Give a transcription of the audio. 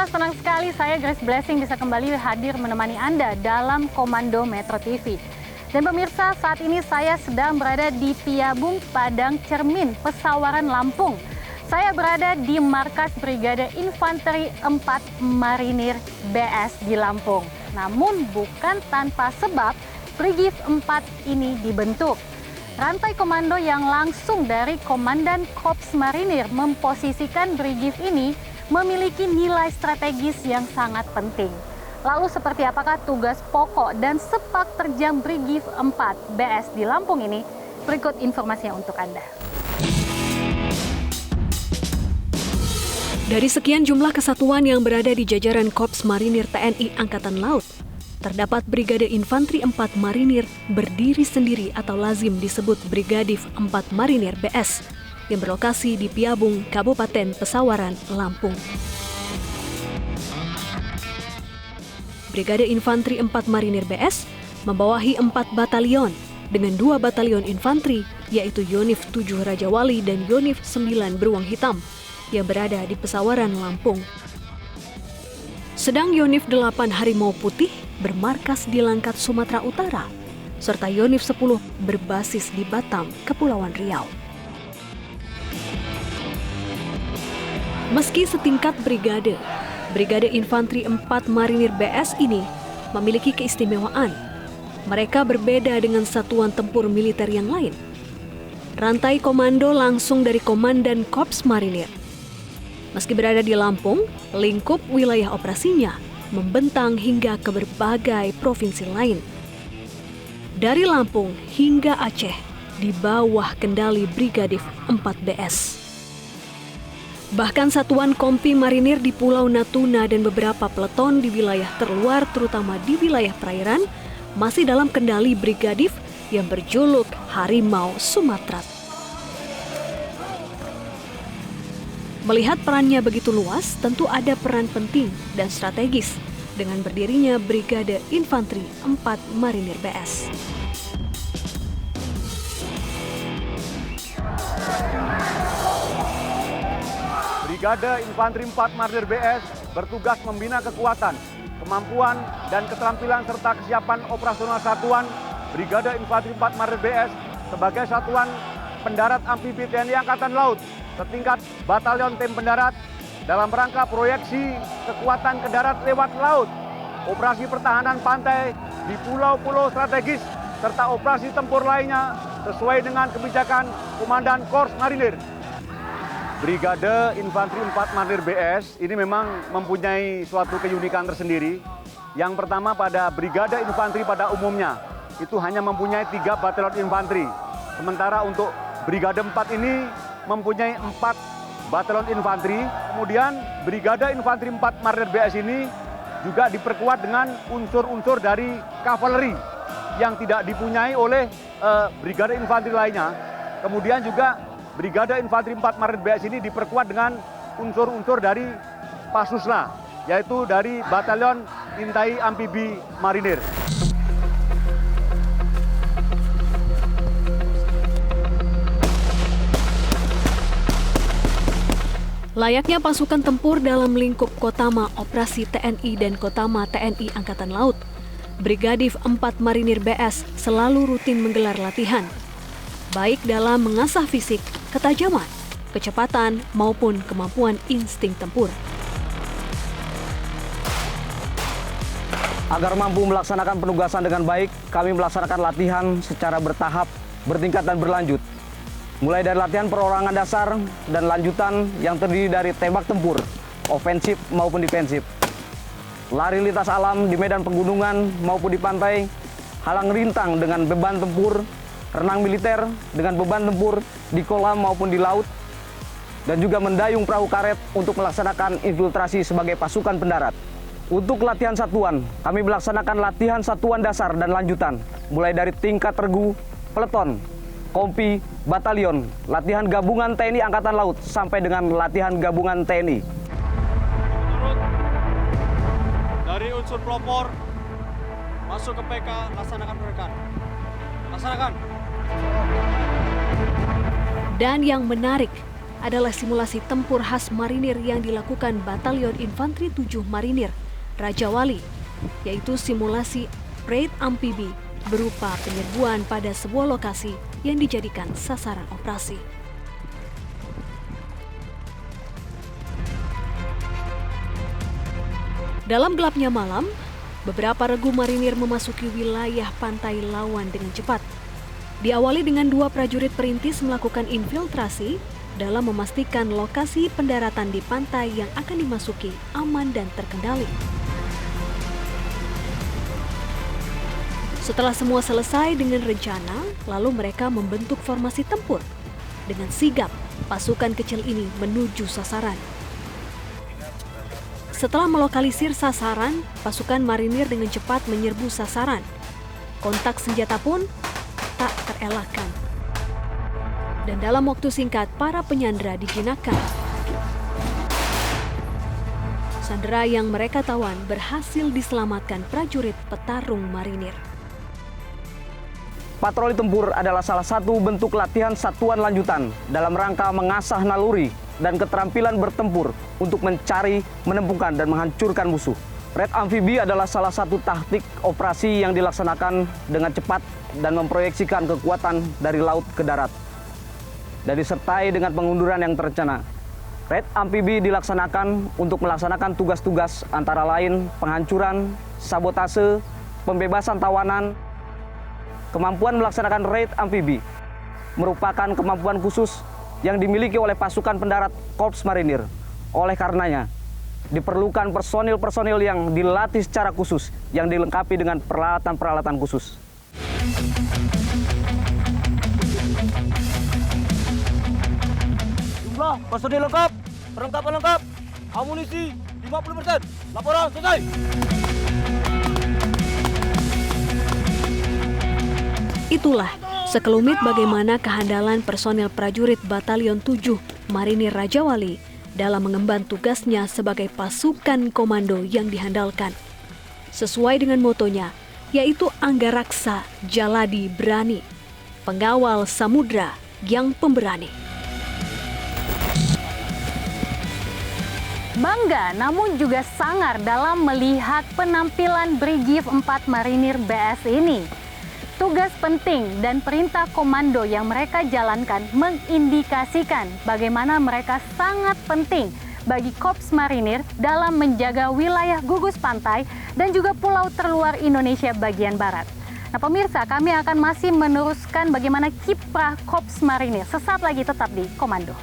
pemirsa, senang sekali saya Grace Blessing bisa kembali hadir menemani Anda dalam Komando Metro TV. Dan pemirsa, saat ini saya sedang berada di Piabung Padang Cermin, Pesawaran, Lampung. Saya berada di markas Brigade Infanteri 4 Marinir BS di Lampung. Namun bukan tanpa sebab Brigif 4 ini dibentuk. Rantai komando yang langsung dari Komandan Korps Marinir memposisikan Brigif ini memiliki nilai strategis yang sangat penting. Lalu seperti apakah tugas pokok dan sepak terjang Brigif 4 BS di Lampung ini? Berikut informasinya untuk Anda. Dari sekian jumlah kesatuan yang berada di jajaran Korps Marinir TNI Angkatan Laut, terdapat Brigade Infanteri 4 Marinir berdiri sendiri atau lazim disebut Brigadif 4 Marinir BS yang berlokasi di Piabung, Kabupaten Pesawaran, Lampung. Brigade Infanteri 4 Marinir BS membawahi 4 batalion dengan 2 batalion infanteri, yaitu Yonif 7 Raja Wali dan Yonif 9 Beruang Hitam yang berada di Pesawaran, Lampung. Sedang Yonif 8 Harimau Putih bermarkas di Langkat, Sumatera Utara, serta Yonif 10 berbasis di Batam, Kepulauan Riau. Meski setingkat brigade, Brigade Infanteri 4 Marinir BS ini memiliki keistimewaan. Mereka berbeda dengan satuan tempur militer yang lain. Rantai komando langsung dari Komandan Korps Marinir. Meski berada di Lampung, lingkup wilayah operasinya membentang hingga ke berbagai provinsi lain. Dari Lampung hingga Aceh, di bawah kendali Brigadif 4 BS. Bahkan satuan kompi marinir di Pulau Natuna dan beberapa peleton di wilayah terluar, terutama di wilayah perairan, masih dalam kendali Brigadif yang berjuluk Harimau Sumatera. Melihat perannya begitu luas, tentu ada peran penting dan strategis dengan berdirinya Brigade Infanteri 4 Marinir BS. Brigade Infanteri 4 Marinir BS bertugas membina kekuatan, kemampuan, dan keterampilan serta kesiapan operasional satuan Brigade Infanteri 4 Marinir BS sebagai satuan pendarat amfibi TNI Angkatan Laut setingkat Batalion Tim Pendarat dalam rangka proyeksi kekuatan ke darat lewat laut, operasi pertahanan pantai di pulau-pulau strategis, serta operasi tempur lainnya sesuai dengan kebijakan Komandan Korps Marinir. Brigade Infanteri 4 Marinir BS ini memang mempunyai suatu keunikan tersendiri. Yang pertama, pada Brigade Infanteri pada umumnya itu hanya mempunyai 3 batalion infanteri. Sementara untuk Brigade 4 ini mempunyai 4 batalion infanteri. Kemudian Brigade Infanteri 4 Marinir BS ini juga diperkuat dengan unsur-unsur dari kavaleri yang tidak dipunyai oleh Brigade Infanteri lainnya. Kemudian juga Brigade Infanteri 4 Marinir BS ini diperkuat dengan unsur-unsur dari Pasusla, yaitu dari Batalion Intai Amfibi Marinir. Layaknya pasukan tempur dalam lingkup Kotama Operasi TNI dan Kotama TNI Angkatan Laut, Brigadif 4 Marinir BS selalu rutin menggelar latihan, baik dalam mengasah fisik, ketajaman, kecepatan, maupun kemampuan insting tempur. Agar mampu melaksanakan penugasan dengan baik, kami melaksanakan latihan secara bertahap, bertingkat dan berlanjut. Mulai dari latihan perorangan dasar dan lanjutan yang terdiri dari tembak tempur, ofensif maupun defensif. Lari lintas alam di medan pegunungan maupun di pantai, halang rintang dengan beban tempur, renang militer dengan beban tempur di kolam maupun di laut, dan juga mendayung perahu karet untuk melaksanakan infiltrasi sebagai pasukan pendarat. Untuk latihan satuan, kami melaksanakan latihan satuan dasar dan lanjutan, mulai dari tingkat regu, peleton, kompi, batalion, latihan gabungan TNI Angkatan Laut, sampai dengan latihan gabungan TNI. Dari unsur pelopor, masuk ke PK, laksanakan perekan. Laksanakan. Dan yang menarik adalah simulasi tempur khas marinir yang dilakukan Batalion Infanteri 7 Marinir Raja Wali, yaitu simulasi raid amfibi berupa penyerbuan pada sebuah lokasi yang dijadikan sasaran operasi. Dalam gelapnya malam, beberapa regu marinir memasuki wilayah pantai lawan dengan cepat. Diawali dengan 2 prajurit perintis melakukan infiltrasi dalam memastikan lokasi pendaratan di pantai yang akan dimasuki aman dan terkendali. Setelah semua selesai dengan rencana, lalu mereka membentuk formasi tempur. Dengan sigap, pasukan kecil ini menuju sasaran. Setelah melokalisir sasaran, pasukan marinir dengan cepat menyerbu sasaran. Kontak senjata pun tak terelakkan. Dan dalam waktu singkat, para penyandera dijinakkan. Sandera yang mereka tawan berhasil diselamatkan prajurit petarung marinir. Patroli tempur adalah salah satu bentuk latihan satuan lanjutan dalam rangka mengasah naluri dan keterampilan bertempur untuk mencari, menemukan, dan menghancurkan musuh. Raid amfibi adalah salah satu taktik operasi yang dilaksanakan dengan cepat dan memproyeksikan kekuatan dari laut ke darat, dan disertai dengan pengunduran yang terencana. Raid amfibi dilaksanakan untuk melaksanakan tugas-tugas antara lain penghancuran, sabotase, pembebasan tawanan. Kemampuan melaksanakan raid amfibi merupakan kemampuan khusus yang dimiliki oleh pasukan pendarat Korps Marinir. Oleh karenanya, diperlukan personil-personil yang dilatih secara khusus, yang dilengkapi dengan peralatan-peralatan khusus. Jumlah personil lengkap, perlengkapan lengkap, amunisi 50%. Laporan selesai. Itulah sekelumit bagaimana kehandalan personel prajurit Batalion 7 Marinir Raja Wali dalam mengemban tugasnya sebagai pasukan komando yang dihandalkan. Sesuai dengan motonya, yaitu Anggaraksa Jaladi Berani, pengawal samudra yang pemberani. Bangga namun juga sangar dalam melihat penampilan Brigif 4 Marinir BS ini. Tugas penting dan perintah komando yang mereka jalankan mengindikasikan bagaimana mereka sangat penting bagi Korps Marinir dalam menjaga wilayah gugus pantai dan juga pulau terluar Indonesia bagian barat. Nah pemirsa, kami akan masih meneruskan bagaimana kiprah Korps Marinir. Sesaat lagi tetap di Komando.